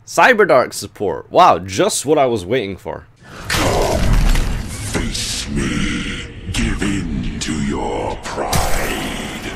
Cyberdark support. Wow, just what I was waiting for. Come, face me. Give in to your pride.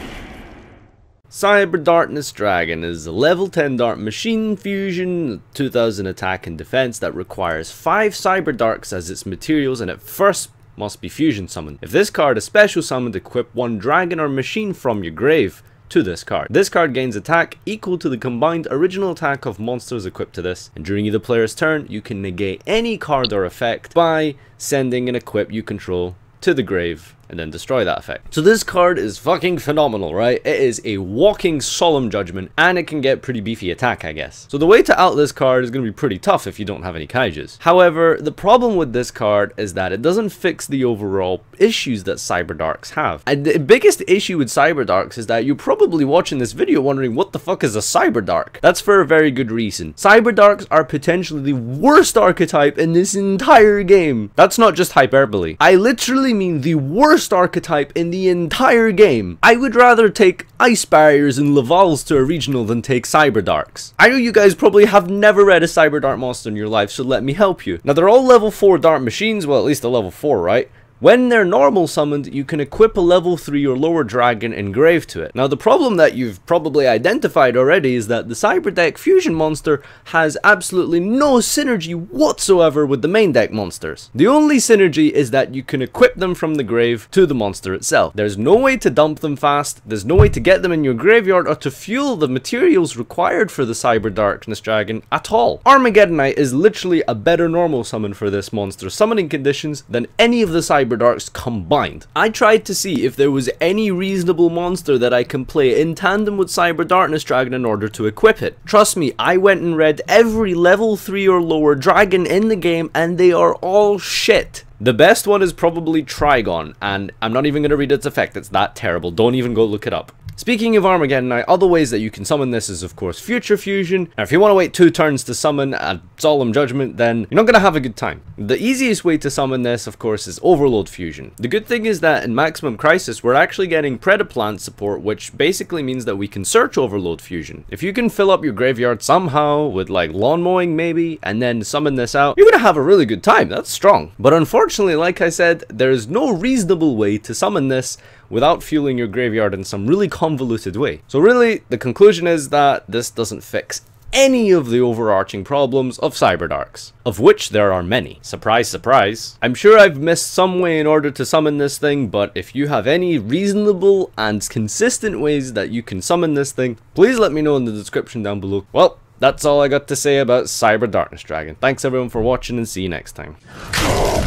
Cyberdarkness Dragon is a level 10 Dart machine fusion, 2000 attack and defense that requires 5 Cyberdarks as its materials, and at first must be fusion summoned. If this card is special summoned, equip one dragon or machine from your grave to this card. This card gains attack equal to the combined original attack of monsters equipped to this, and during either player's turn you can negate any card or effect by sending an equip you control to the grave and then destroy that effect. So this card is fucking phenomenal, right? It is a walking solemn judgment, and it can get pretty beefy attack, I guess. So the way to out this card is going to be pretty tough if you don't have any kaijus. However, the problem with this card is that it doesn't fix the overall issues that Cyberdarks have. And the biggest issue with Cyberdarks is that you're probably watching this video wondering what the fuck is a Cyberdark. That's for a very good reason. Cyberdarks are potentially the worst archetype in this entire game. That's not just hyperbole. I literally mean the worst archetype in the entire game. I would rather take Ice Barriers and Lavals to a regional than take Cyberdarks. I know you guys probably have never read a Cyberdark monster in your life, so let me help you. Now, they're all level 4 Dart machines, well, at least a level 4, right? When they're normal summoned, you can equip a level 3 or lower dragon engraved to it. Now, the problem that you've probably identified already is that the Cyberdeck fusion monster has absolutely no synergy whatsoever with the main deck monsters. The only synergy is that you can equip them from the grave to the monster itself. There's no way to dump them fast, there's no way to get them in your graveyard or to fuel the materials required for the Cyberdarkness Dragon at all. Armageddonite is literally a better normal summon for this monster's summoning conditions than any of the Cyberdarks combined. I tried to see if there was any reasonable monster that I can play in tandem with Cyberdarkness Dragon in order to equip it. Trust me, I went and read every level 3 or lower dragon in the game, and they are all shit. The best one is probably Trigon, and I'm not even going to read its effect, it's that terrible, don't even go look it up. Speaking of Armageddonite, other ways that you can summon this is of course Future Fusion. Now if you want to wait 2 turns to summon a Solemn Judgment, then you're not going to have a good time. The easiest way to summon this of course is Overload Fusion. The good thing is that in Maximum Crisis we're actually getting Predaplant support, which basically means that we can search Overload Fusion. If you can fill up your graveyard somehow with like lawn mowing maybe, and then summon this out, you're going to have a really good time. That's strong. But unfortunately, like I said, there is no reasonable way to summon this without fueling your graveyard in some really convoluted way. So really, the conclusion is that this doesn't fix any of the overarching problems of Cyberdarks, of which there are many. Surprise, surprise. I'm sure I've missed some way in order to summon this thing, but if you have any reasonable and consistent ways that you can summon this thing, please let me know in the description down below. Well, that's all I got to say about Cyberdarkness Dragon. Thanks everyone for watching, and see you next time. Come,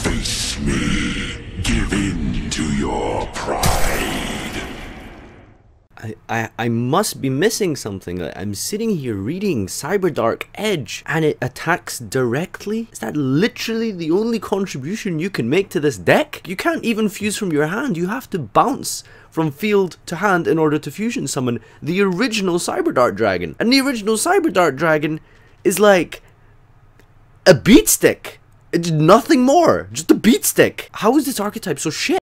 face me. Give in to your pride. I must be missing something. I'm sitting here reading Cyberdark Edge and it attacks directly? Is that literally the only contribution you can make to this deck? You can't even fuse from your hand. You have to bounce from field to hand in order to fusion summon the original Cyberdark Dragon. And the original Cyberdark Dragon is like a beat stick. It's nothing more, just a beat stick. How is this archetype so shit?